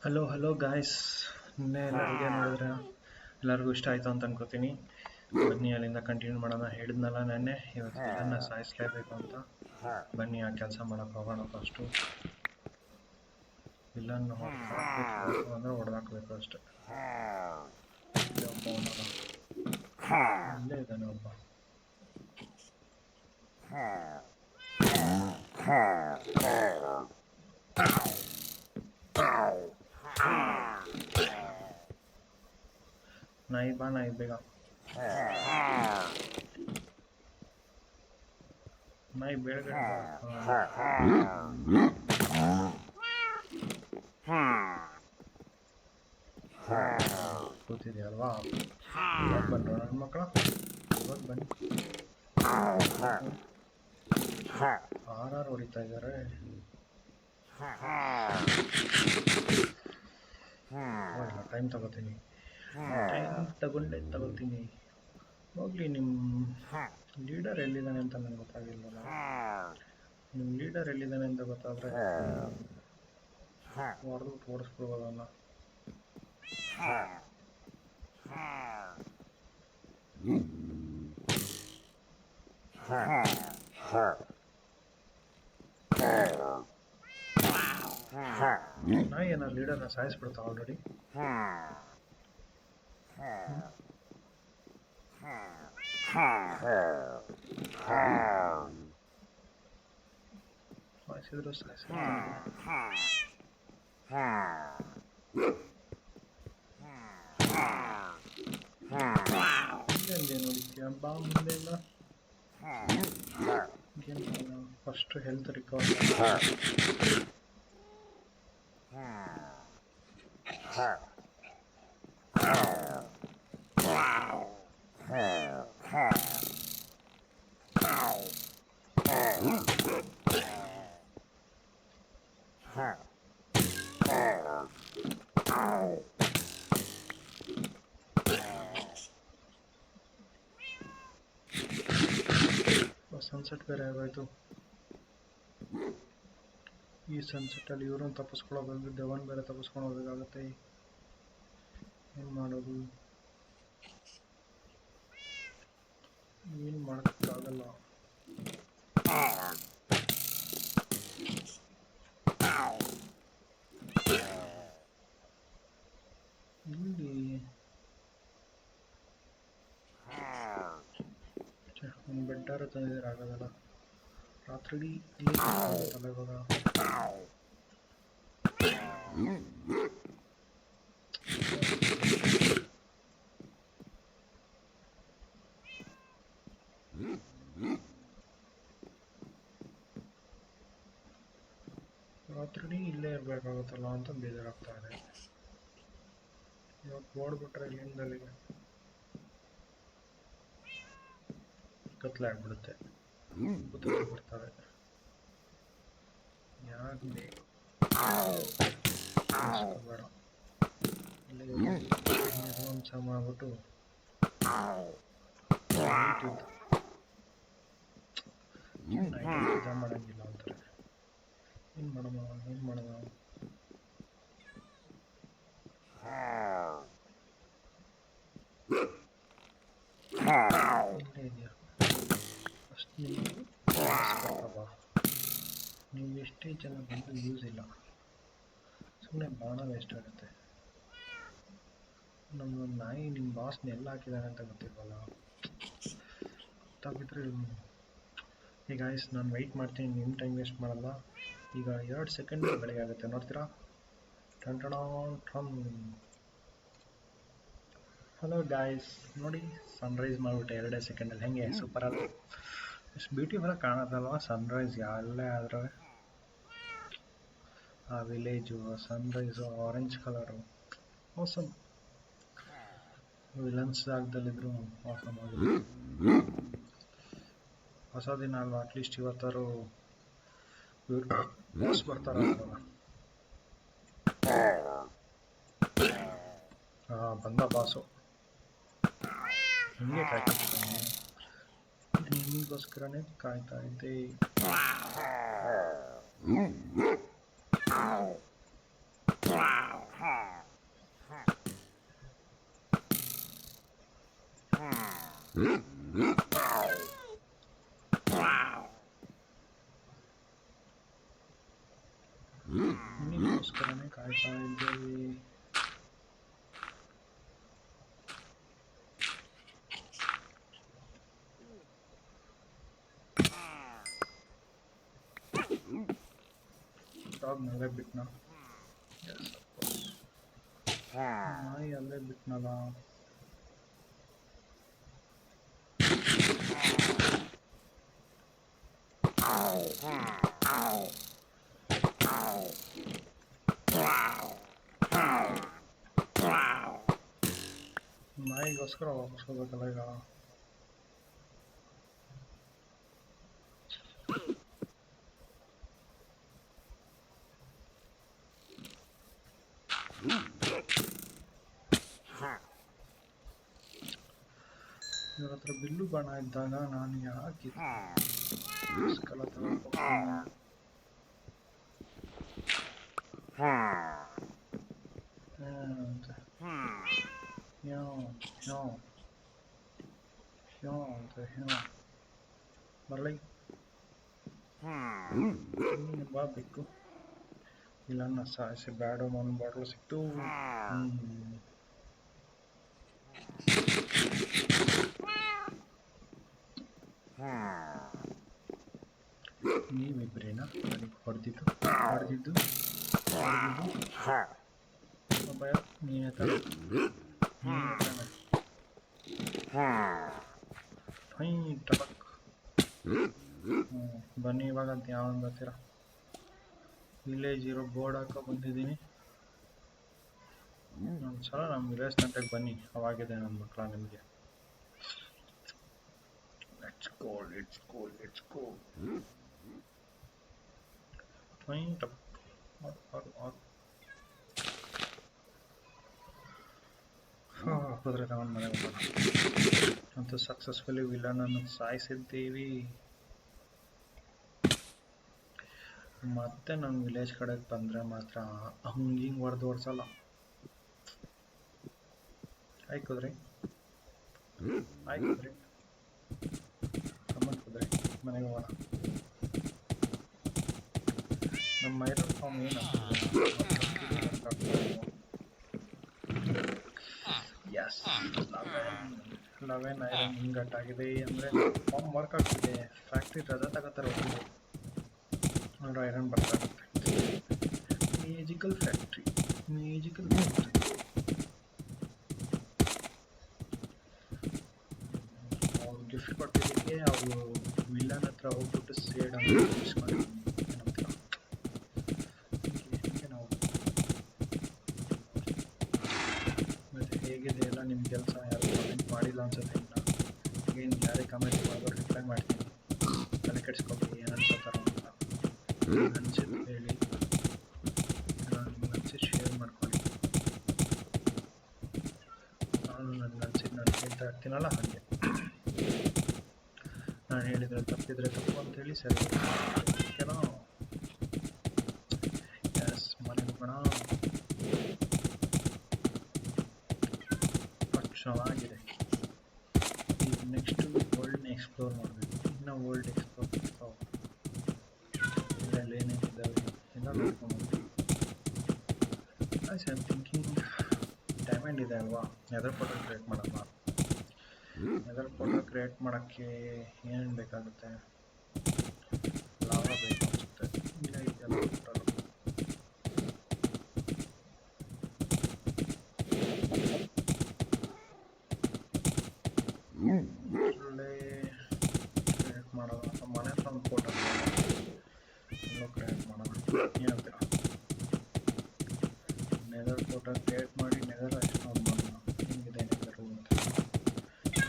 Hello hello guys. ನಿನ್ನೆ ಎಲ್ಲ video ನೋಡಿದ್ರೆ ಎಲ್ಲರಿಗೂ ಇಷ್ಟ ಆಯಿತು ಅಂತ ಅನ್ಕೋತೀನಿ. ಬನ್ನಿ ಅಲ್ಲಿಂದ ಕಂಟಿನ್ಯೂ ಮಾಡೋಣ. ಹೇಳಿದ್ನಲ್ಲ ನೆನ್ನೆ ಇವತ್ತು ವಿಲನ್ನ ಸಾಯಿಸ್ಲೇಬೇಕು ಅಂತ. ಬನ್ನಿ ಆ ಕೆಲಸ ಮಾಡೋಕೆ ಹೋಗೋಣ. ಫಸ್ಟು ವಿಲನ್ ಹೊಡೆದಾಕಬೇಕು ಅಂದರೆ ಹೊಡೆದಾಕಬೇಕು ಅಷ್ಟೆ. ಇಲ್ಲೇ ಇದ್ದಾನೆ ಒಬ್ಬ. ನಾಯಿ ಬಾ, ನಾಯಿ ಬೇಗ. ನಾಯಿ ಬೇಡಗಡೆ ಕೂತಿದೆಯಲ್ವಾ? ಇವಾಗ ಬಂದ್ರು ನನ್ನ ಮಕ್ಕಳ. ಇವಾಗ ಬನ್ನಿ. ಆರಾರು ಹೊಡಿತಾ ಇದ್ದಾರೆ. ಇಲ್ಲ, ಟೈಮ್ ತಗೋತೀನಿ. ತಗೋತೀನಿ. ಹೋಗ್ಲಿ, ನಿಮ್ಮ ಲೀಡರ್ ಎಲ್ಲಿದ್ದಾನೆ ಅಂತ ನಂಗೆ ಗೊತ್ತಾಗಿಲ್ವಲ್ಲ. ನಿಮ್ಮ ಲೀಡರ್ ಎಲ್ಲಿದ್ದಾನೆ ಅಂತ ಗೊತ್ತಾದರೆ ಹೊಡೆದು ಓಡಿಸ್ಬಿಡ್ಬೋದಲ್ಲ. ನಾಯಿ ಏನಾರು ಲೀಡರ್ನ ಸಾಯಿಸ್ಬಿಡ್ತಾ ಆಲ್ರೆಡಿ. ಸಾಯಿಸಿದ್ರು ಹಿಂದೆ ನೋಡಿದ್ಯಾ? ಬಾ ಮುಂದೆಲ್ಲ. First health recover. ಸನ್ಸೆಟ್ ಬೇರೆ ಆಗೋಯ್ತು. ಈ ಸನ್ಸೆಟ್ಟಲ್ಲಿ ಇವ್ರನ್ನ ತಪ್ಪಿಸ್ಕೊಳ್ಳೋದು, ದೆವನ್ ಬೇರೆ ತಪ್ಪಿಸ್ಕೊಂಡು ಹೋಗ್ಬೇಕಾಗತ್ತೆ. ಏನು ಮಾಡೋದು? ಏನು ಮಾಡೋಕ್ಕಾಗಲ್ಲ. ಇಲ್ಲಿ ಒಂದು ಬೆಡ್ಡಾರ ತಂದಿದ್ರೆ ಆಗೋದಲ್ಲ. ರಾತ್ರಿ ತಲೆ ಇವಾಗ. ರಾತ್ರಿ ಇಲ್ಲೇ ಇರಬೇಕಾಗುತ್ತಲ್ಲ ಅಂತ ಬೇಜಾರಾಗ್ತಾ ಇದೆ. ಇವಾಗ ಓಡ್ಬಿಟ್ರೆ ಇಲ್ಲಿಂದ ಅಲ್ಲಿಗೆ ಕತ್ಲೆ ಆಗ್ಬಿಡುತ್ತೆ. ಬರ್ತಾರೆ. ಯಾಕೆ ಬೇಡ ಇಲ್ಲೇ ವಂಶ ಮಾಡ್ಬಿಟ್ಟು ಮಾಡಂಗಿಲ್ಲ ಅಂತಾರೆ. ಏನು ಮಾಡೋಣ? ಇಲ್ಲೇ ಇದೆಯಾ? ಫಸ್ಟ್ ನೀವು ಎಷ್ಟೇ ಜನ ಬಂದು ಯೂಸ್ ಇಲ್ಲ. ಸುಮ್ಮನೆ ಬಾಣ ವೇಸ್ಟ್ ಆಗುತ್ತೆ. ನಮ್ಮ ನಾಯಿ ನಿಮ್ಮ ಬಾಸ್ನ ಎಲ್ಲ ಹಾಕಿದ್ದಾನೆ ಅಂತ ಗೊತ್ತಿಲ್ವಲ್ಲ. ಗೊತ್ತಾಗ್ಬಿಟ್ರೆ ಈಗ ಗಾಯ್ಸ್, ನಾನು ವೆಯ್ಟ್ ಮಾಡ್ತೀನಿ. ನಿಮ್ಮ ಟೈಮ್ ವೇಸ್ಟ್ ಮಾಡಲ್ಲ. ಈಗ 2 ಸೆಕೆಂಡ್ ಬೆಳಗ್ಗೆ ಆಗುತ್ತೆ, ನೋಡ್ತೀರಾ? ಹಲೋ ಗಾಯ್ಸ್, ನೋಡಿ ಸನ್ರೈಸ್ ಮಾಡಿಬಿಟ್ಟೆ 2 ಸೆಕೆಂಡಲ್ಲಿ. ಹೆಂಗೆ ಸೂಪರ್ ಅಲ್ಲ? ಎಷ್ಟು ಬ್ಯೂಟಿಫುಲ್ಲಾಗಿ ಕಾಣುತ್ತಲ್ವ ಸನ್ರೈಸ್ ಎಲ್ಲೇ ಆದರೂ. ಆ village, sunrise, orange colour, awesome. Villains ಜಾಗದಲ್ಲಿದ್ರು ಆಸಮ್ ಆಗಿದೆ. ಹೊಸ ದಿನ ಅಲ್ವಾ, ಅಟ್ಲೀಸ್ಟ್ ಇವತ್ತಾರು ಬಾಸ್ ಬರ್ತಾರಲ್ವ. ಬಂದ ಬಾಸು. ಹಿಂಗೆ ಕಾಯ್ತಾನೆ. ನಿಮಗೋಸ್ಕರನೇ ಕಾಯ್ತಾ ಇದ್ದೆ. ನಿಮಗೋಸ್ಕರನೇ ಕಾಯ್ತಾ ಇದ್ದೇವೆ. ಡಾಗ್ ನಲ್ಲೇ ಬಿಟ್ನಾ? Yes of course. ನಾಯಿ ಅಲ್ಲೇ ಬಿಟ್ನಲ್ಲ. ನಾಯಿಗೋಸ್ಕರ ವಾಪಸ್ ಹೋಗ್ಬೇಕಲ್ಲ ಈಗ. ಇವ್ರ ಹತ್ರ ಬಿಲ್ಲು ಬಾಣ ಇದ್ದಾಗ ನಾನು ಯಾಕೆ ಸ್ಕಲ ಬರಲಿ ಬಾ ಬೇಕು. ಇಲ್ಲ ನಾ ಸಾಯಿಸಿ ಬ್ಯಾಡೋ ಒಂದು ಬಾಟ್ಲು ಸಿಕ್ತು. ನೀವಿಬ್ರೇನಾ ನನಗೆ ಹೊಡೆದಿದ್ದು ಭಯ? ನೀನೇ ತಾನೆ ಟಬಕ್. ಬನ್ನಿ ಇವಾಗ ಅಂತ ಯಾವಾಗ ಬರ್ತೀರಾ? ವಿಲೇಜ್ ಇರೋ ಬೋರ್ಡ್ ಹಾಕೋ ಬಂದಿದ್ದೀನಿ. ಒಂದ್ಸಲ ನಮ್ಮ ವಿಲೇಜ್ ಗಂಟೆಗೆ ಬನ್ನಿ, ಅವಾಗಿದೆ ನನ್ನ ಮಕ್ಕಳ ನಿಮಗೆ. Let's go. ಕುದುರೆ ತಗೊಂಡು ಮನೆಗೆ ಹೋಗೋಣ. ಅಂತೂ ಸಕ್ಸಸ್ಫುಲಿ ವಿಲನನ್ನು ಸಾಯಿಸಿದ್ದೀವಿ. ಮತ್ತೆ ನಮ್ಮ ವಿಲೇಜ್ ಕಡೆಗೆ ಬಂದರೆ ಮಾತ್ರ ಹಿಂಗೆ ಹೊಡೆದು ಓಡಿಸಲ್ಲ. ಆಯ್ಕುದ್ರಿ ಕುದುರೆ ಮನೆಗೆ ಹೋಗೋಣ. ನಮ್ಮ ಐರನ್ ಫಾರ್ಮ್ ಎಸ್ 11 ಐರನ್ ಇಂಗಟ್ ಆಗಿದೆ ಅಂದರೆ ಫಾರ್ಮ್ ವರ್ಕ್ ಆಗ್ತಿದೆ. ಫ್ಯಾಕ್ಟ್ರಿ ರಜಾ ತಗೋತಾರೆ ಹೋಗಿದೆ. ನೋಡ್ರೆ ಐರನ್ ಬರ್ತಾ ಇರುತ್ತೆ. Magical factory. ಅವ್ರು ಗಿಫ್ಟ್ ಕೊಟ್ಟಿದ್ದಕ್ಕೆ ಅವರು ವಿಲ್ಲನ್ ಹತ್ರ ಹೋಗ್ಬಿಟ್ಟು ಸೇಡ್ ಅಂತ ನಾವು ಮತ್ತೆ ಹೇಗಿದೆ ಎಲ್ಲ ನಿಮ್ಮ ಕೆಲಸ? ಯಾರು ಕಮೆಂಟ್ ಮಾಡಿಲ್ಲ ಅನ್ಸುತ್ತೆ. ಏನು ಯಾರೇ ಕಮೆಂಟ್ ಮಾಡಿದ್ರು ರಿಪ್ಲೈ ಮಾಡ್ತೀನಿ. ತಲೆ ಕೆಡಿಸ್ಕೊಬೇಡಿ ಏನು ಅನ್ಕೋತಾರೋ ಅಂತ. ಅನ್ಸಿದ್ದು ಹೇಳಿ, ನಿಮ್ಗೆ ಅನ್ಸಿದ್ದು ಶೇರ್ ಮಾಡ್ಕೊಳ್ಳಿ. ನಾನು ನನಗೆ ಅನ್ಸಿದ್ದು ನಾನು ಹೇಳ್ತಾ ಇರ್ತೀನಲ್ಲ ಹಾಗೆ. ನಾನು ಹೇಳಿದರೆ ತಪ್ಪಿದ್ರೆ ತಪ್ಪು ಅಂತೇಳಿ ಸರಿ ಓಕೆನಾ? ಎಸ್ ಮನೆಗೆ ಹೋಗೋಣ. ಚೆನ್ನಾಗಿದೆ. ಈಗ ನೆಕ್ಸ್ಟು ವರ್ಲ್ಡ್ನ ಎಕ್ಸ್ಪ್ಲೋರ್ ಮಾಡಬೇಕು. ಇನ್ನು ವರ್ಲ್ಡ್ ಎಕ್ಸ್ಪ್ಲೋರ್ ಮಾಡ್ತಾ ಇದರಲ್ಲಿ ಏನೇನಿದ್ದಾವೆ ಎಲ್ಲ ನೋಡ್ಕೊಂಡ್ಬಂದು. ಐ ಆಮ್ ಥಿಂಕಿಂಗ್ ಡೈಮಂಡ್ ಇದೆ ಅಲ್ವಾ, ನೆದರ್ ಪೋರ್ಟಲ್ ಕ್ರಿಯೇಟ್ ಮಾಡೋಣ. ನೆದರ್ ಪೋರ್ಟಲ್ ಕ್ರಿಯೇಟ್ ಮಾಡೋಕ್ಕೆ ಏನೇನು ಬೇಕಾಗುತ್ತೆ? ಲಾವಾ ಬೇಕು ಅನಿಸುತ್ತೆ. ಇಲ್ಲ ಇದೆಲ್ಲ ಪೋರ್ಟಲ್ ಕ್ರಿಯೇಟ್ ಮಾಡೋಣ. ಮನೆ ಹತ್ರ ಒಂದು ಪೋರ್ಟಲ್ ಎಲ್ಲ ಕ್ರಿಯೇಟ್ ಮಾಡೋಣ. ಏನಂತೀರ? ನೆದರ್ ಪೋರ್ಟಲ್ ಕ್ರಿಯೇಟ್ ಮಾಡಿ ನೆದರ್ ಎಕ್ಸ್ಪ್ಲೋರ್ ಮಾಡೋಣ. ಹೆಂಗಿದೆ ನೆದರು ಅಂತ.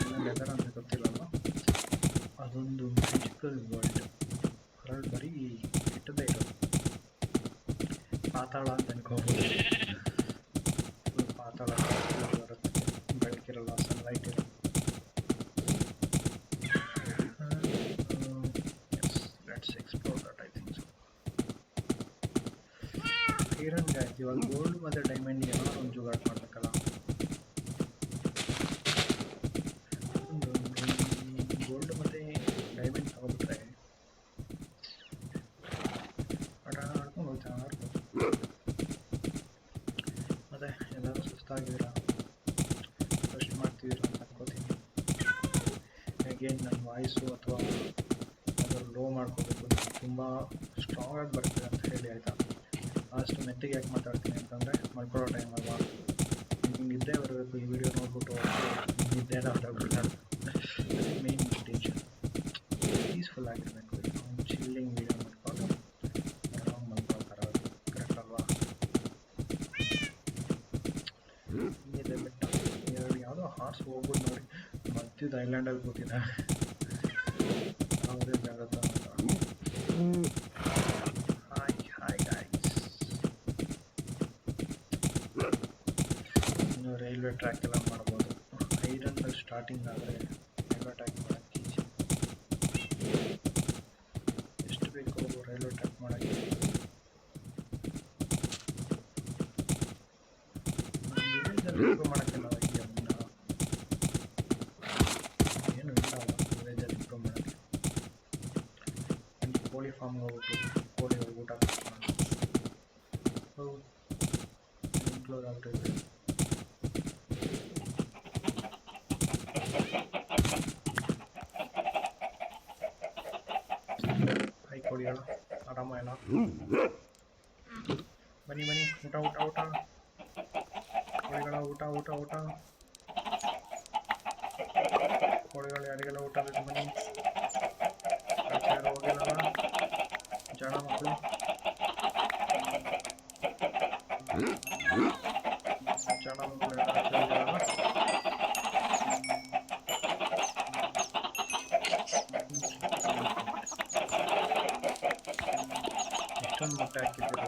ಇಲ್ಲ ನೆದರ್ ಅಂತ ಗೊತ್ತಿಲ್ಲಲ್ಲ. ಅದೊಂದು ಮ್ಯಾಜಿಕಲ್ ವರ್ಲ್ಡ್. ಅದರಲ್ಲಿ ಬರೀ ಕೆಟ್ಟದೇ ಇರೋದು. ಪಾತಾಳ ಅಂತ ಅನ್ಕೋಬೋದು. ಪಾತಾಳ ಬರುತ್ತೆ, ಬೆಳಕಿರಲ್ಲ, ಸನ್ಲೈಟ್ ಇರಲ್ಲ. Let's explore that. I think so. ಐರನ್ಗೆ ಆಯ್ತು. ಇವಾಗ ಗೋಲ್ಡ್ ಮತ್ತು ಡೈಮಂಡ್ ಏನೋ ಒಂದು ಜುಗಾಡ್ ಮಾಡಬೇಕಲ್ಲ. ಒಂದು ಸುಸ್ತಾಗಿದ್ದೀರಾ, ರೆಸ್ಟ್ ಮಾಡ್ತಿದ್ದೀರಾ ಅಂತ ಅನ್ಕೋತೀನಿ. ಅಗೇನ್ ನನ್ನ ವಾಯ್ಸು ಅಥವಾ ಅದನ್ನು ಲೋ ಮಾಡ್ಕೋಬೇಕು, ತುಂಬ ಸ್ಟ್ರಾಂಗಾಗಿ ಬರ್ತಿದೆ ಅಂತ ಹೇಳಿ ಆಯಿತಾ. ಅಷ್ಟು ಮೆತ್ತಿಗೆ ಯಾಕೆ ಮಾತಾಡ್ತೀನಿ ಅಂತಂದರೆ ಮಲ್ಕೊಳ್ಳೋ ಟೈಮ್ ಅಲ್ವಾ, ನಿಮಗೆ ನಿದ್ದೆ ಬರಬೇಕು. ಈ ವಿಡಿಯೋ ನೋಡ್ಬಿಟ್ಟು ನಿದ್ದೆನ ಹೊರಬಿಡ್ತಾರೆ. ಅದೇ ಮೇನ್ ಇಂಟೆನ್ಷನ್, ಪೀಸ್ಫುಲ್ ಆಗಿರಬೇಕು. ಚಿಲ್ಲಿಂಗ್ ವಿಡಿಯೋ ಮಾಡ್ಕೊಂಡು ಆರಾಮ್ ಮಲ್ಕೊಳ್ಳೋ ಥರ ಕರೆಕ್ಟ್ ಅಲ್ವಾ. ಹಿಂಗಿದೆ ಬೆಟ್ಟ, ಯಾವುದೋ ಹಾರ್ಸ್ ಹೋಗ್ಬಿಟ್ಟು ನೋಡಿ ಮಧ್ಯದ ಐಲ್ಯಾಂಡಲ್ಲಿ ಕೂತಿದೆ. ಯಾವುದೇ ಜಾಗದ ಹಾಯ್ ಹಾಯ್ ಗಾಯ್ಸ್. ಇನ್ನು ರೈಲ್ವೆ ಟ್ರ್ಯಾಕ್ ಎಲ್ಲ ಮಾಡ್ಬೋದು. ಐರನ್ನಲ್ಲಿ ಸ್ಟಾರ್ಟಿಂಗ್ ಆದರೆ ರೈಲ್ವೆ ಟ್ರ್ಯಾಕ್ ಮಾಡೋಕ್ಕೆ ಈಸಿ. ಎಷ್ಟು ಬೇಕು ರೈಲ್ವೆ ಟ್ರ್ಯಾಕ್ ಮಾಡೋಕ್ಕೆ. ವಿಲೇಜಲ್ಲಿ ಇಂಪ್ರೂವ್ ಮಾಡೋಕ್ಕೆಲ್ಲ ಇದೆಯಾ ಏನು ಇಲ್ಲ ಅಲ್ಲ ವಿಲೇಜಲ್ಲಿ ಇಂಪ್ರೂವ್ ಮಾಡೋಕ್ಕೆ. ಕೋಳಿ ಫಾರ್ಮ್ ಹೋಗ್ಬಿಟ್ಟು ಕೋಳಿಗಳಿಗೆ ಊಟ ಕ್ಲೋಸ್ ಆಗ್ಬಿಟ್ಟಿದೆ. ಹೈ ಕೋಳಿಗಳ ಆರಾಮ ಎಲ್ಲ ಬನ್ನಿ ಬನ್ನಿ, ಊಟ ಊಟ ಊಟ ಕೋಳಿಗಳ ಊಟ ಊಟ ಊಟ. ಕೋಳಿಗಳು ಯಾರಿಗೆಲ್ಲ ಊಟ ಬೇಕು ಬನ್ನಿ. ಯಾರು ಹೋಗಿಲ್ಲಲ್ಲ ಜಾಣ ಮಕ್ಕಳು. ಜಾಣ ಮಕ್ಕಳು ಯಾರು ಹೋಗಿಲ್ಲಲ್ಲ. ಎಷ್ಟೊಂದು ಮೊಟ್ಟೆ ಹಾಕಿದ್ದೀರೋ,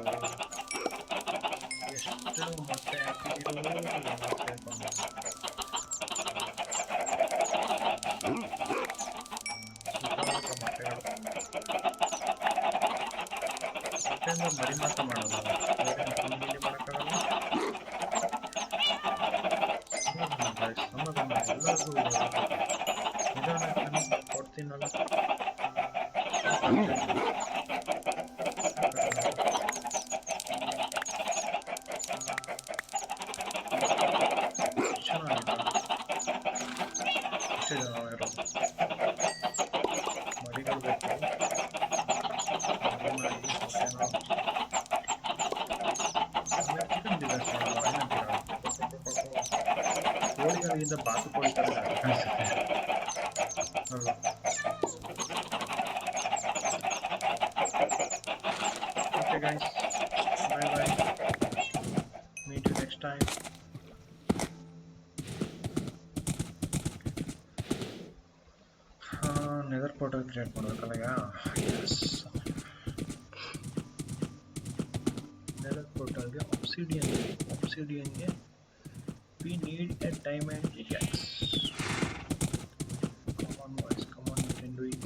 ಎಷ್ಟು ಮೊಟ್ಟೆ ಹಾಕಿದ್ದೀರೋ ಸೇರ್ಕೊಂಡು. ಮೊಟ್ಟೆಗಳು ಮೊಟ್ಟೆಯಿಂದ ಮರಿ ಮಾತ್ರ ಮಾಡೋದು, ಬೇರೆ ಮಾಡೋಕ್ಕಾಗಲ್ಲ. ಸಮಾಧಾನ ಎಲ್ಲರಿಗೂ ನಿಧಾನ ಕೊಡ್ತೀನಲ್ಲ. ಚೆನ್ನಾಗಿದೆ. ಇಷ್ಟೇ ಜನ ಇರೋದು, ಮರಿಗಳು ಬೇಕು. ಮರಿ ಮಾಡಿ ಓಕೆನಾ. ಆಮೇಲೆ ಚಿಕನ್ ಬಿಸ್ನೆಸ್ ಮಾಡೋದು, ಏನಂತೀರಾ? ಕೋಳಿಗಳಿಗಿಂತ ಬಾತುಕೋಳಿ ಥರ ಕಾಣಿಸುತ್ತೆ ಅಲ್ವಾ. Okay guys, bye bye, meet you next time. Nether portal create ಮಾಡಬೇಕಲ್ಲ. ಎಸ್, ನೆದರ್ ಪೋರ್ಟಲ್ಗೆ ಒಬ್ಸಿಡಿಯನ್ಗೆ we need a diamond pickaxe. Come on boys, come on, you can do it.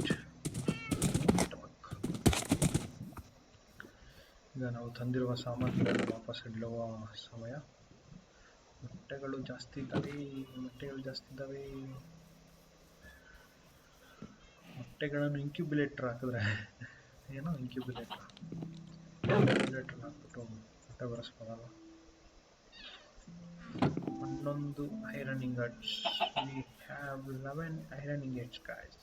ಈಗ ನಾವು ತಂದಿರುವ ಸಾಮಗ್ರಿಗಳನ್ನು ವಾಪಸ್ ಇಡುವ ಸಮಯ. ಮೊಟ್ಟೆಗಳು ಜಾಸ್ತಿ ಇದ್ದಾವೆ, ಮೊಟ್ಟೆಗಳನ್ನು ಇಂಕ್ಯುಬುಲೇಟರ್ ಹಾಕಿದ್ರೆ ಏನೋ ಇಂಕ್ಯುಬುಲೇಟರ್ ಹಾಕ್ಬಿಟ್ಟು ಮೊಟ್ಟೆ ಬರೆಸ್ಬೋದಲ್ಲ. 11 iron ingots. We have 11 iron ingots guys.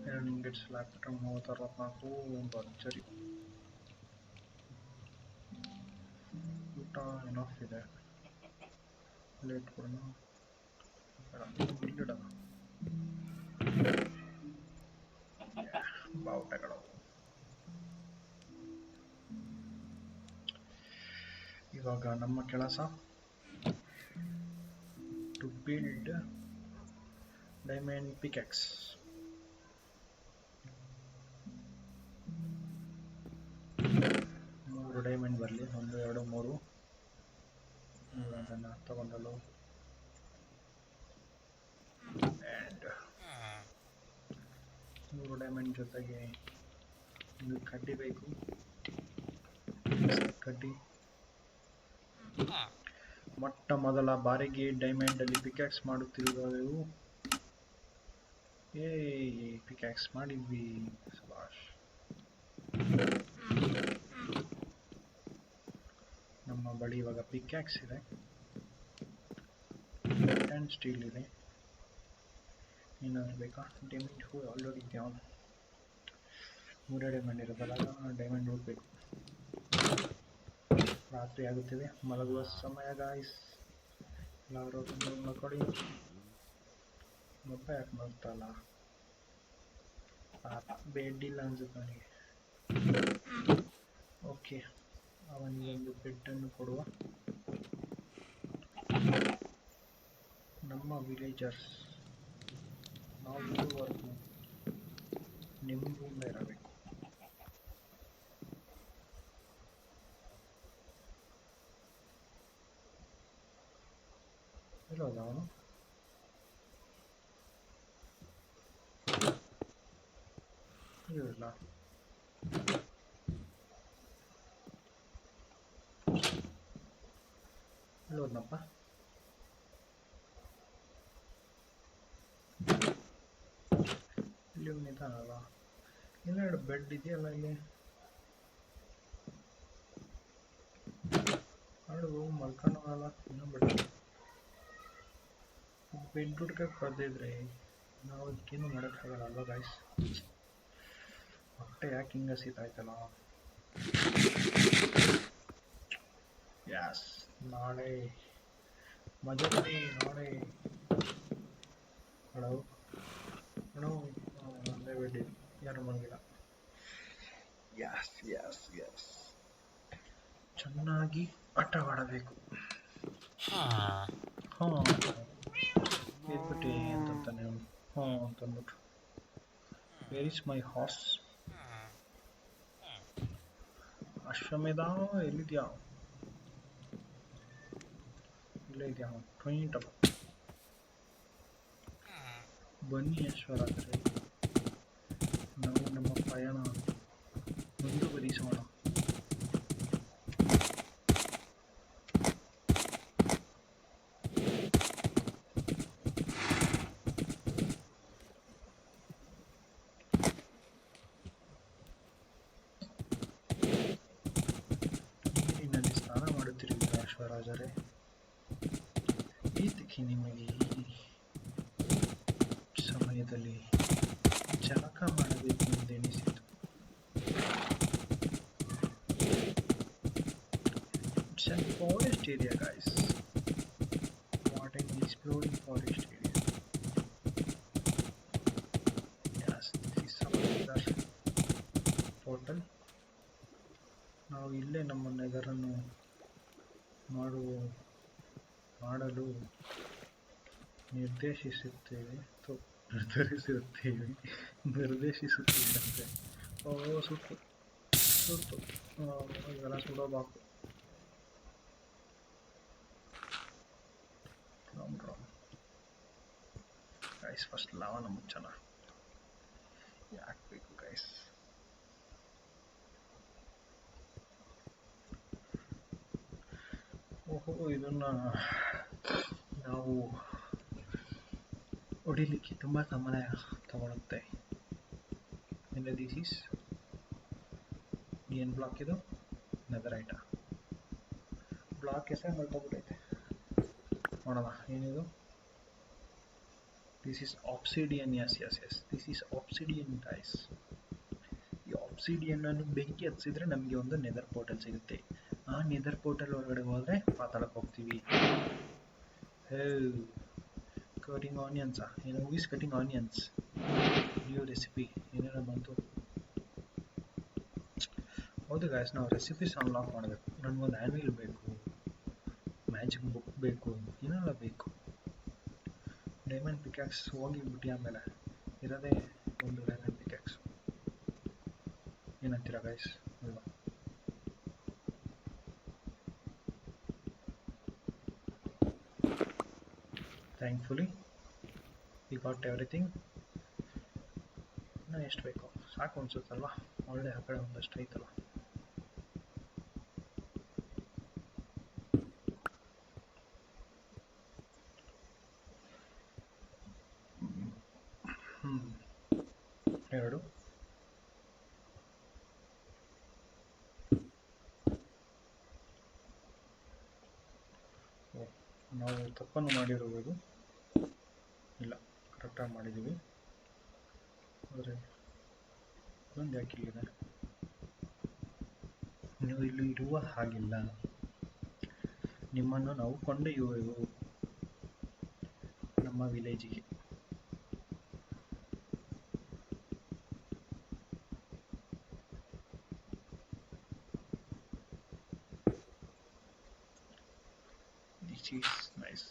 iron ingots ಹಾಕ್ಬಿಟ್ರೆ 34 ಭರ್ಜರಿ ಊಟ ಎನಫ್ ಇದೆ. ಪ್ಲೇಟ್ ಕೊಡೋಣ, ಇಲ್ಲಿಡೋಣ. ಬಾವುಟಗಳು. ಇವಾಗ ನಮ್ಮ ಕೆಲಸ ಟು ಬಿಲ್ಡ್ ಡೈಮಂಡ್ ಪಿಕ್ಯಾಕ್ಸ್. ಮೂರು ಡೈಮಂಡ್ ಬರಲಿ, 1 2 3. ಅದನ್ನು ತಗೊಂಡಲು ಆ್ಯಂಡ್ 3 ಡೈಮಂಡ್ ಜೊತೆಗೆ ಒಂದು ಕಡ್ಡಿ ಬೇಕು. ಕಡ್ಡಿ ಮೊಟ್ಟ ಮೊದಲ ಬಾರಿಗೆ ಡೈಮಂಡ್ ಅಲ್ಲಿ ಪಿಕ್ಯಾಕ್ಸ್ ಮಾಡುತ್ತಿರುವೆವು. ಪಿಕ್ಯಾಕ್ಸ್ ಮಾಡಿದ್ವಿ, ಶಭಾಷ್. ನಮ್ಮ ಬಳಿ ಇವಾಗ ಪಿಕ್ಯಾಕ್ಸ್ ಇದೆ ಆ್ಯಂಡ್ ಸ್ಟೀಲ್ ಇದೆ. ಏನಾದ್ರು ಬೇಕಾ? ಡೈಮಂಡ್ ಹೂ ಆಲ್ರೆಡಿ ಇದೆ. ಅವನು 3 ಡೈಮಂಡ್ ಇರೋದಲ್ಲ, ಡೈಮಂಡ್ ಹೋಗ್ಬೇಕು. ರಾತ್ರಿ ಆಗುತ್ತಿದೆ, ಮಲಗುವ ಸಮಯ ಗಾಯ್ಸ್. ಎಲ್ಲರೂ ಮಲ್ಕೊಳ್ಳಿ. ಮೊಬ್ಬ ಯಾಕೆ ಮಾಡ್ತಲ್ಲ? ಬೆಡ್ ಇಲ್ಲ ಅನ್ಸುತ್ತೆ ನನಗೆ. ಓಕೆ, ಅವನಿಗೆ ಒಂದು ಬೆಡ್ಡನ್ನು ಕೊಡುವ. ನಮ್ಮ ವಿಲೇಜರ್ಸ್ ನಾವು ಇರುವವರೆಗೂ ನೆಮ್ಮದಿಯಿಂದ ಇರಬೇಕು. ಇರೋದ ಅವನು? ಇಲ್ಲ, ಇಲ್ಲೋದ್ನಪ್ಪ. ಇಲ್ಲಿ ನಿಧಾನಲ್ಲ, ಇನ್ನೆರಡು ಬೆಡ್ ಇದೆಯಲ್ಲ ಇಲ್ಲಿ. ಆಡು ಮಲ್ಕೊಂಡಲ್ಲ, ಇನ್ನೂ ಬೆಡ್ ಹುಡ್ಕಕ್ಕೆ ಬರ್ದಿದ್ರೆ ನಾವು ಅದಕ್ಕೇನು ಮಾಡೋಕ್ಕಾಗಲ್ಲ ಅಲ್ವಾ ಗಾಯ್ಸ್. ಹೊಟ್ಟೆ ಯಾಕೆ ಹಿಂಗೆ ಹಸಿತಾಯ್ತಲ್ಲ. ಯಾಸ್, ನಾಳೆ ಮಜಾನೆ, ನಾಳೆ ಹಲೋ ಹಲೋ. ಒಂದೇ ಬೆಡ್, ಯಾರು ಮಲಗಿಲ್ಲ. ಯಸ್ ಚೆನ್ನಾಗಿ ಆಟವಾಡಬೇಕು. ಹಾಂ ಎದ್ಬಿಟ್ಟು ಅಂತಂತಾನೆ ಅವನು. ಹ್ಞೂ ಅಂತಂದ್ಬಿಟ್ಟು, ವೇರ್ ಇಸ್ ಮೈ ಹಾರ್ಸ್? ಅಶ್ವಮೇಧ ಎಲ್ಲಿದ್ಯಾ? ಇಲ್ಲೇ ಇದೆಯಾ? ಟ್ವೈಂಟಲ್ಲ. ಬನ್ನಿ ಅಶ್ವರಾಜರೇ, ನಾವು ನಮ್ಮ ಪಯಣ ಮುಂದುವರಿಸೋಣ. ನೀರಿನಲ್ಲಿ ಸ್ನಾನ ಮಾಡುತ್ತಿರುವಿರಾ ಅಶ್ವರಾಜರೇ? ಏತಕ್ಕೆ ನಿಮಗೆ ಈ ಸಮಯದಲ್ಲಿ ಜಳಕ ಮಾಡಬೇಕು ಎಂದೆನಿಸಿತು? It's a forest area, guys. What an exploring forest area. Yes, this is some other portal. ನಾವು ಇಲ್ಲೇ ನಮ್ಮ ನೆದರನ್ನು ಮಾಡಲು ನಿರ್ದೇಶಿಸುತ್ತೇವೆ. ನಿರ್ದೇಶಿಸುತ್ತೇವೆ. ಓ ಸುತ್ತು ಇವೆಲ್ಲ ಸುಡೋಬಾಕು. Guys first ಲಾವನ ಮುಚ್ಚೋಣ. ಯಾಕೆ ಬೇಕು ಗೈಸ್? ಓಹೋ, ಇದನ್ನ ನಾವು ಹೊಡಿಲಿಕ್ಕೆ ತುಂಬ ಸಮಯ ತಗೊಳುತ್ತೆ. ದಿಸ್ ಈಸ್ ಏನು ಬ್ಲಾಕ್ ಇದು? ನೆದರೈಟ ಬ್ಲಾಕ್ ಹೆಸರು ಮರ್ತೋಗ್ಬಿಟ್ಟೈತೆ. ನೋಡೋಣ ಏನಿದು. This is obsidian. Yes this is obsidian guys. ಈ ಆಬ್ಸಿಡಿಯನ್ ಅನ್ನು ಬೆಂಕಿ ಹಚ್ಚಿದ್ರೆ ನಮಗೆ ಒಂದು ನೆದರ್ ಪೋರ್ಟಲ್ ಸಿಗುತ್ತೆ. ಆ ನೆದರ್ ಪೋರ್ಟಲ್ ಒಳಗಡೆ ಹೋದ್ರೆ ಪಾತಾಳಕ್ಕೆ ಹೋಗ್ತೀವಿ. ಕಟಿಂಗ್ ಆನಿಯನ್ಸಾ? ಏನು is cutting onions? New recipe ಏನೇನೋ ಬಂತು. ಹೌದು ಗಾಯ್ಸ್, ನಾವು ರೆಸಿಪೀಸ್ ಅನ್ಲಾಕ್ ಮಾಡಬೇಕು. ನನಗೊಂದು ಆ್ಯನ್ವಿಲ್ ಬೇಕು, ಮ್ಯಾಜಿಕ್ ಬುಕ್ ಬೇಕು, ಏನೆಲ್ಲ ಬೇಕು. ಡೈಮಂಡ್ ಪಿಕ್ಯಾಕ್ಸ್ ಹೋಗಿಬಿಟ್ಟು ಆಮೇಲೆ ಇರೋದೇ ಒಂದು ಡೈಮಂಡ್ ಪಿಕ್ಯಾಕ್ಸ್. ಏನಂತೀರಾ ಗೈಸ್? ಅಲ್ವಾ? Thankfully we got everything. ಇನ್ನೂ ಎಷ್ಟು ಬೇಕು? ಸಾಕು ಅನ್ಸುತ್ತಲ್ವಾ? ಒಳ್ಳೆ ಆ ಕಡೆ ಒಂದಷ್ಟು ಐತಲ್ಲ. ಎರಡು ನಾವು ತಪ್ಪನ್ನು ಮಾಡಿರುವುದು ಇಲ್ಲ, ಕರೆಕ್ಟಾಗಿ ಮಾಡಿದ್ದೀವಿ. ಆದರೆ ಒಂದು ಯಾಕೆ ಇಲ್ಲಿದೆ? ನೀವು ಇಲ್ಲಿ ಇರುವ ಹಾಗಿಲ್ಲ. ನಿಮ್ಮನ್ನು ನಾವು ಕೊಂಡೊಯ್ಯುವೆವು ನಮ್ಮ ವಿಲೇಜಿಗೆ. This is nice.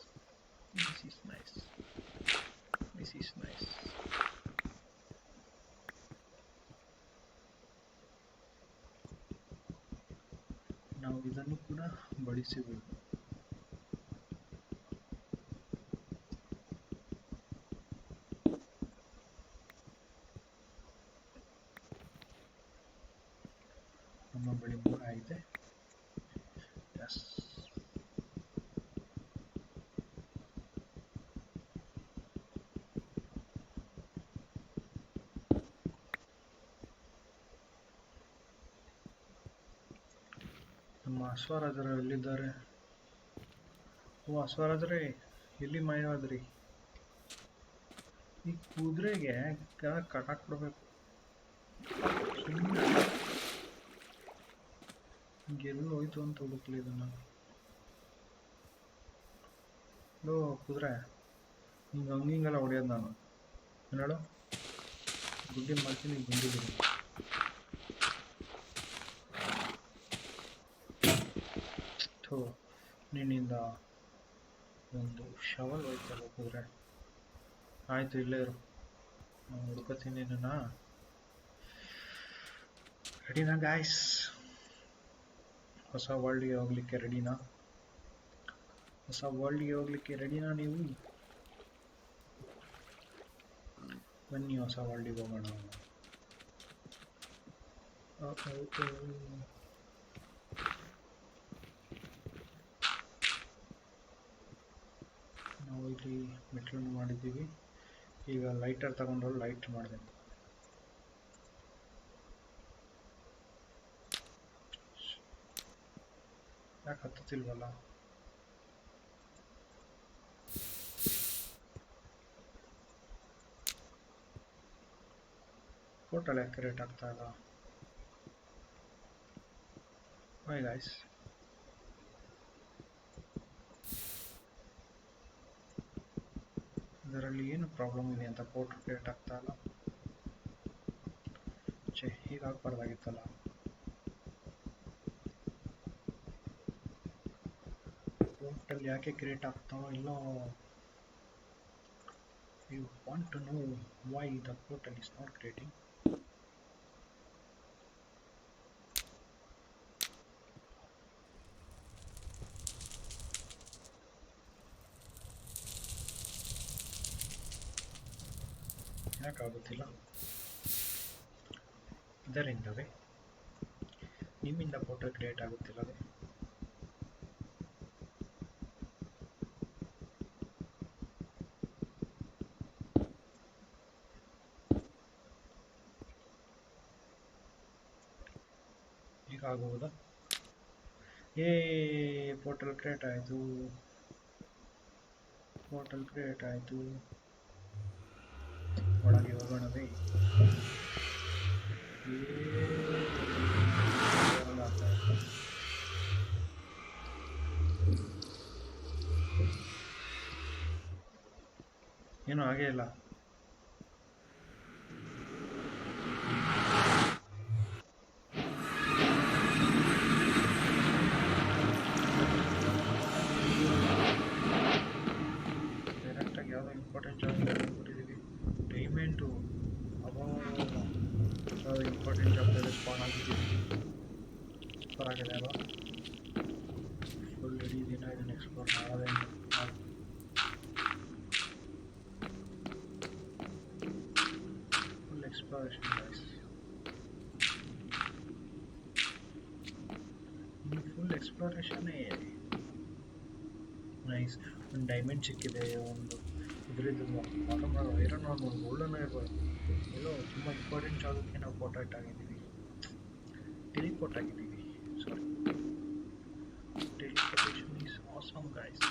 This is nice. This is nice. ನಾವು ಇದನ್ನು ಕೂಡ ಬಡಿಸಬೇಕು. ನಮ್ಮ ಬಳಿ 3 ಆಗಿದೆ. ಎಸ್, ನಮ್ಮ ಅಶ್ವರಾಜರು ಎಲ್ಲಿದ್ದಾರೆ? ಓ ಅಶ್ವರಾಜರೇ, ಎಲ್ಲಿ ಮಾಯವಾದ್ರಿ? ಈ ಕುದುರೆಗೆ ಕಟ್ಟಾಕ್ಬಿಡ್ಬೇಕು. ಸುಮ್ಮನೆ ಗೆಲ್ಲು ಹೋಯ್ತು ಅಂತ ಹುಡುಕ್ಲಿ ಇದನ್ನು. ಲೋ ಕುದುರೆ, ಹಿಂಗೆ ಹಂಗಿಂಗೆಲ್ಲ ಹೊಡೆಯೋದು ನಾನು ಹೇಳು. ಗುಡ್ಡಿ ಮಾಡ್ತೀನಿ, ಗುಂಡಿದ್ದೀನಿ. ಥೋ, ನಿನ್ನಿಂದ ಒಂದು ಶವಲ್ ಹೋಯ್ತಲ್ಲ ಕುದುರೆ. ಆಯಿತು, ಇಲ್ಲೇ ಇರು, ನಾನು ಹುಡ್ಕೋತೀನಿ ನಿನ್ನ. ರೆಡಿನಾ ಗಾಯ್ಸ್? ಹೊಸ ವರ್ಲ್ಡ್ಗೆ ಹೋಗ್ಲಿಕ್ಕೆ ರೆಡಿನಾ? ಹೊಸ ವರ್ಲ್ಡ್ಗೆ ಹೋಗ್ಲಿಕ್ಕೆ ರೆಡಿನಾ ನೀವು? ಬನ್ನಿ, ಹೊಸ ವರ್ಲ್ಡಿಗೆ ಹೋಗೋಣ. ನಾವು ಇಲ್ಲಿ ಮೆಟ್ಲನ್ನು ಮಾಡಿದ್ದೀವಿ. ಈಗ ಲೈಟರ್ ತಗೊಂಡು ಲೈಟ್ ಮಾಡಿದೆ. ಯಾಕೆ ಹತ್ತುತ್ತಿಲ್ವಲ್ಲ? ಪೋರ್ಟಲ್ ಯಾಕೆ ಕ್ರಿಯೇಟ್ ಆಗ್ತಾ ಇಲ್ಲ? Why guys? ಇದರಲ್ಲಿ ಏನು ಪ್ರಾಬ್ಲಮ್ ಇದೆ ಅಂತ ಪೋರ್ಟಲ್ ಕ್ರಿಯೇಟ್ ಆಗ್ತಾ ಇಲ್ಲ? ಛೇ, ಹೀಗಾಗಬಾರ್ದಾಗಿತ್ತಲ್ಲ. ಪೋರ್ಟಲ್ ಯಾಕೆ ಕ್ರಿಯೇಟ್ ಆಗ್ತಾವೋ ಇಲ್ಲೋ? You want to know why the portal is not creating? ಯಾಕಾಗುತ್ತಿಲ್ಲ? ಇದರಿಂದವೇ? ನಿಮ್ಮಿಂದ ಪೋರ್ಟಲ್ ಕ್ರಿಯೇಟ್ ಆಗುತ್ತಿಲ್ಲವೇ? ಹೀಗಾಗುವುದಾ? ಪೋರ್ಟಲ್ ಕ್ರಿಯೇಟ್ ಆಯಿತು. ಪೋರ್ಟಲ್ ಕ್ರಿಯೇಟ್ ಆಯಿತು. ಒಳಗೆ ಹೋಗೋಣವೇ? ಏನೂ ಹಾಗೇ ಇಲ್ಲ. ಡೈರೆಕ್ಟಾಗಿ ಯಾವುದೋ ಇಂಪಾರ್ಟೆಂಟ್ ಜಾಬ್ ಕೊಟ್ಟಿದ್ದೀವಿ. ಪೇಮೆಂಟು ಯಾವುದೋ ಇಂಪಾರ್ಟೆಂಟ್ ಜಾಬ್ದಲ್ಲಿ ಸ್ಪಾನ್ ಆಗಿದ್ದೀವಿ. ಸೂಪರ್ ಆಗಿದೆ ಅಲ್ವಾ? ಫುಲ್ ಇಡೀ ದಿನ ಇದನ್ನು ಎಕ್ಸ್ಪ್ಲೋರ್ ಮಾಡೋದೇ. Full exploration guys. ಫುಲ್ ಎಕ್ಸ್ಪ್ಲೋರೇಷನ್ನೇ. ನೈಸ್. ಒಂದು ಡೈಮಂಡ್ ಸಿಕ್ಕಿದೆ, ಒಂದು ಇದರಿಂದ ಐರನ್ ಒಂದು ಗೋಲ್ಡನ್ ಇರ್ಬೋದು. ಎಲ್ಲೋ ತುಂಬ ಇಂಪಾರ್ಟೆಂಟ್ ಜಾಗಕ್ಕೆ ನಾವು ಪೋರ್ಟ್ರೇಟ್ ಆಗಿದ್ದೀವಿ, ಟೆಲಿಪೋರ್ಟ್ ಆಗಿದ್ದೀವಿ. ಸಾರಿ, ಟೆಲಿಪೋರ್ಟೇಷನ್ ಈಸ್ ಆಸಮ್ ಗೈಸ್.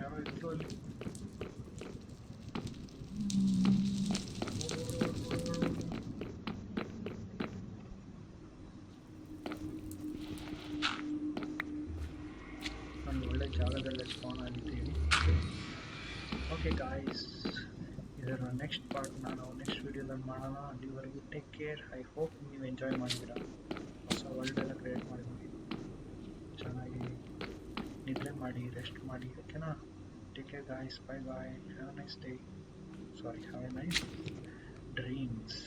ಯಾರೋ ಇದ್ರು ಅಲ್ಲಿ. ಒಂದು ಒಳ್ಳೆ ಜಾಗದಲ್ಲೇ ಸ್ಪಾನ್ ಆಗಿದ್ದೀವಿ. ಓಕೆ ಗಾಯ್ಸ್, ಇದರ ನೆಕ್ಸ್ಟ್ ಪಾರ್ಟ್ನ ನಾವು ನೆಕ್ಸ್ಟ್ ವೀಡಿಯೋದಲ್ಲಿ ಮಾಡೋಣ. ಅಲ್ಲಿವರೆಗೂ ಟೇಕ್ ಕೇರ್. ಐ ಹೋಪ್ ನೀವು ಎಂಜಾಯ್ ಮಾಡಿದ್ದೀರಾ. ಹೊಸ ವರ್ಲ್ಡ್ ಎಲ್ಲ ಕ್ರಿಯೇಟ್ ಮಾಡಿದ್ವಿ. ಚೆನ್ನಾಗಿ ನಿದ್ರೆ ಮಾಡಿ, ರೆಸ್ಟ್ ಮಾಡಿ, ಓಕೆನಾ? Take care guys. Bye bye. Have a nice day. Sorry, have a nice dreams.